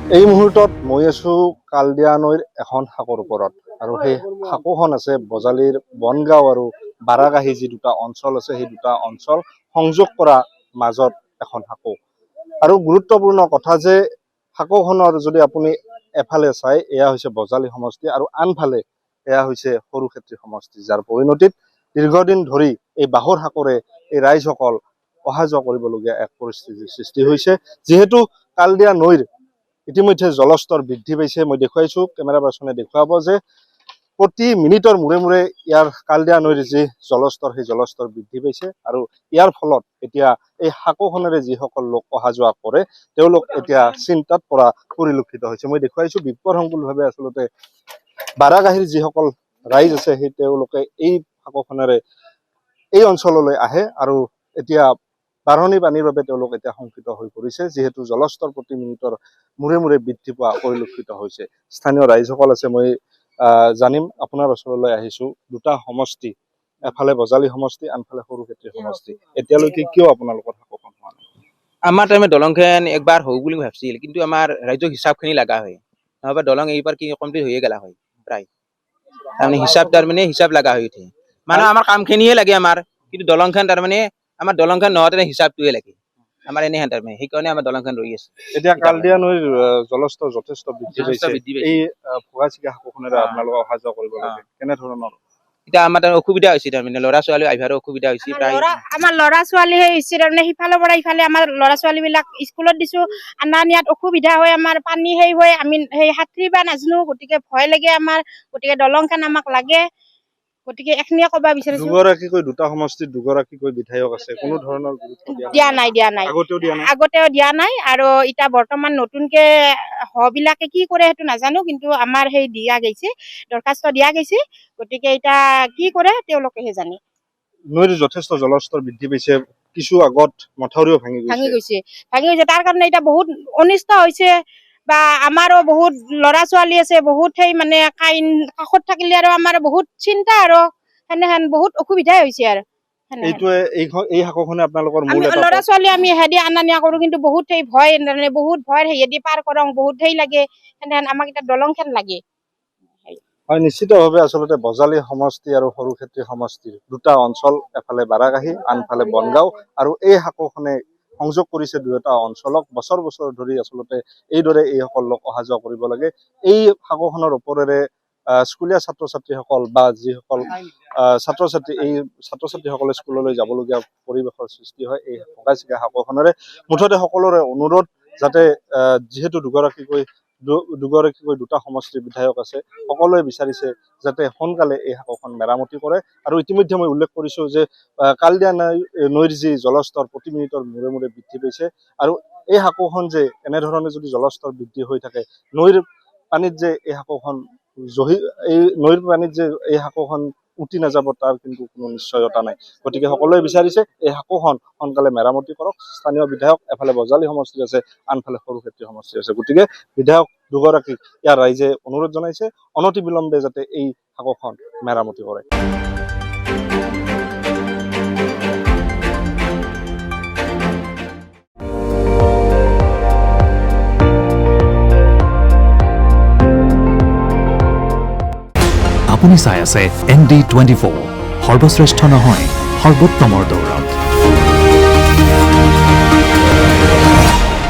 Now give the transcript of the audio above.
এই মুহূৰ্তত মই আছো কালদিয়া নৈৰ এখন শাকৰ ওপৰত আৰু সেই শাকোখন আছে বজালিৰ বনগাঁও আৰু বাৰাগাহী যি দুটা অঞ্চল আছে সেই দুটা অঞ্চল সংযোগ কৰা মাজত এখন শাকো আৰু গুৰুত্বপূৰ্ণ কথা যে শাকোখনৰ যদি আপুনি এফালে চাই এয়া হৈছে বজালি সমষ্টি আৰু আনফালে এয়া হৈছে সৰুক্ষেত্ৰী সমষ্টি যাৰ পৰিণতিত দীৰ্ঘদিন ধৰি এই বাহৰ শাকৰে এই ৰাইজসকল অহা যোৱা কৰিবলগীয়া এক পৰিস্থিতিৰ সৃষ্টি হৈছে যিহেতু কালদিয়া নৈৰ ইতিমধ্যে জলস্তৰ বৃদ্ধি পাইছে মই দেখুৱাইছো কেমেৰা পাৰ্চনে দেখুৱাব যে প্ৰতি মিনিটৰ মূৰে মূৰে ইয়াৰ কালদিয়া নৈৰ যি জলস্তৰ সেই জলস্তৰ বৃদ্ধি পাইছে আৰু ইয়াৰ ফলত এতিয়া এই শাকোখনেৰে যিসকল লোক অহা যোৱা কৰে তেওঁলোক এতিয়া চিন্তাত পৰা পৰিলক্ষিত হৈছে মই দেখুৱাইছো বিপদসংকুলভাৱে আচলতে বাৰাগাহীৰ যিসকল ৰাইজ আছে সেই তেওঁলোকে এই শাকোখনেৰে এই অঞ্চললৈ আহে আৰু এতিয়া বাঢ়নি পানীৰ বাবে তেওঁলোক এতিয়া শংকিত হৈ পৰিছে যিহেতু জলস্তৰ প্ৰতি মিনিটৰ মূৰে মূৰে বৃদ্ধি পোৱা পৰিলক্ষিত হৈছে স্থানীয় ৰাইজসকল আছে মই জানিম আপোনাৰ ওচৰলৈ আহিছো দুটা সমষ্টি এফালে বজালি সমষ্টি আনফালে সৰুক্ষেত্ৰী সমষ্টি এতিয়ালৈকে কিয় আপোনালোকৰ শাকোখন হোৱা নাই আমাৰ টাইমে দলংখন একবাৰ হও বুলি ভাবছিল কিন্তু আমাৰ ৰাজ্যক হিচাপখিনি লাগা হয় নহবা দলং এইবাৰ কি কমপ্লিট হৈয়ে গেলা হয় প্ৰায় তাৰমানে হিচাপ লাগা হৈ উঠে মানে আমাৰ কামখিনিয়ে লাগে আমাৰ কিন্তু দলংখন তাৰমানে আমাৰ দলংখন নহওঁতে হিচাপটোৱে লাগে আমাৰ এনেহেন তাৰমানে সেইকাৰণে আমাৰ দলংখন ৰৈ আছে এতিয়া কালদিয়া নৈৰ জলস্তৰ যথেষ্ট বৃদ্ধি পাইছে এই ভোগাচিকা শাকোখনেৰে আপোনালোকে অহা যোৱা কৰিব লাগে কেনেধৰণৰ এতিয়া আমাৰ তাৰ অসুবিধা হৈছে তাৰমানে ল'ৰা ছোৱালী আহিবাৰো অসুবিধা হৈছে প্ৰায় আমাৰ ল'ৰা ছোৱালী হৈছে তাৰমানে সিফালৰ পৰা ইফালে আমাৰ ল'ৰা ছোৱালী বিলাক স্কুলত দিছো আনা নিয়াত অসুবিধা হয় আমাৰ পানী সেই হয় আমি সেই সাঁতুৰিব নাজানো গতিকে ভয় লাগে আমাৰ গতিকে দলংখন আমাক লাগে গতিকে এখনিয়ে ক'ব বিচাৰিছো দুগৰাকীকৈ দুটা সমষ্টিত দুগৰাকীকৈ বিধায়ক আছে কোনো ধৰণৰ গুৰুত্ব দিয়া নাই আগতেও দিয়া নাই আৰু এতিয়া বৰ্তমান নতুনকে হবিলাকে কি কৰে সেইটো নাজানো কিন্তু আমাৰ সেই দিয়া গৈছে দৰখাস্ত দিয়া গৈছে গতিকে এতিয়া কি কৰে তেওঁলোকেহে জানে নৈৰ যথেষ্ট জলস্তৰ বৃদ্ধি পাইছে কিছু আগত মথাউৰিও ভাঙি গৈছে তাৰ কাৰণে এতিয়া বহুত অনিষ্ট হৈছে বা আমাৰো বহুত ল'ৰা ছোৱালী আছে বহুত সেই মানে কাষত থাকিলে আৰু আমাৰ বহুত চিন্তা আৰু সেনেহেন বহুত অসুবিধাই হৈছে আৰু এই শাকোখনে আপোনালোকৰ ল'ৰা ছোৱালী আমি হেদি আনা নিয়া কৰো কিন্তু বহুত সেই ভয় বহুত ভয় হেদি পাৰ কৰং বহুত সেই লাগে সেনেহেন আমাক এতিয়া দলংখন লাগে হয় নিশ্চিতভাৱে আচলতে বজালি সমষ্টি আৰু সৰুক্ষেত্ৰী সমষ্টিৰ দুটা অঞ্চল এফালে বাৰাগাহী আনফালে বনগাঁও আৰু এই শাকোখনে সংযোগ কৰিছে দুয়োটা অঞ্চলক বছৰ বছৰ ধৰি আচলতে এইদৰে এইসকল লোক অহা যোৱা কৰিব লাগে এই শাকোখনৰ ওপৰেৰে স্কুলীয়া ছাত্ৰ ছাত্ৰীসকল বা যিসকল ছাত্ৰ ছাত্ৰীসকলে স্কুললৈ যাবলগীয়া পৰিৱেশৰ সৃষ্টি হয় এই ভোগাচিকা শাকোখনেৰে মুঠতে সকলোৰে অনুৰোধ যাতে যিহেতু দুগৰাকীকৈ দুটা সমষ্টিৰ বিধায়ক আছে সকলোৱে বিচাৰিছে যাতে সোনকালে এই শাকোখন মেৰামতি কৰে আৰু ইতিমধ্যে মই উল্লেখ কৰিছো যে কালদিয়া নৈৰ যি জলস্তৰ প্ৰতি মিনিটৰ মূৰে মূৰে বৃদ্ধি পাইছে আৰু এই শাকোখন যে এনেধৰণে যদি জলস্তৰ বৃদ্ধি হৈ থাকে নৈৰ পানীত যে এই শাকোখন নৈৰ পানীত যে এই শাকোখন উটি নাযাব তাৰ কিন্তু কোনো নিশ্চয়তা নাই গতিকে সকলোৱে বিচাৰিছে এই শাকোখন সোনকালে মেৰামতি কৰক স্থানীয় বিধায়ক এফালে বজালি সমষ্টি আছে আনফালে সৰুক্ষেত্ৰী সমষ্টি আছে গতিকে বিধায়ক দুগৰাকীক ইয়াৰ ৰাইজে অনুৰোধ জনাইছে অনতিবিলম্বে যাতে এই শাকোখন মেৰামতি কৰে আপুনি চাই আছে ND24 সৰ্বশ্ৰেষ্ঠ নহয় সৰ্বোত্তমৰ দৌৰত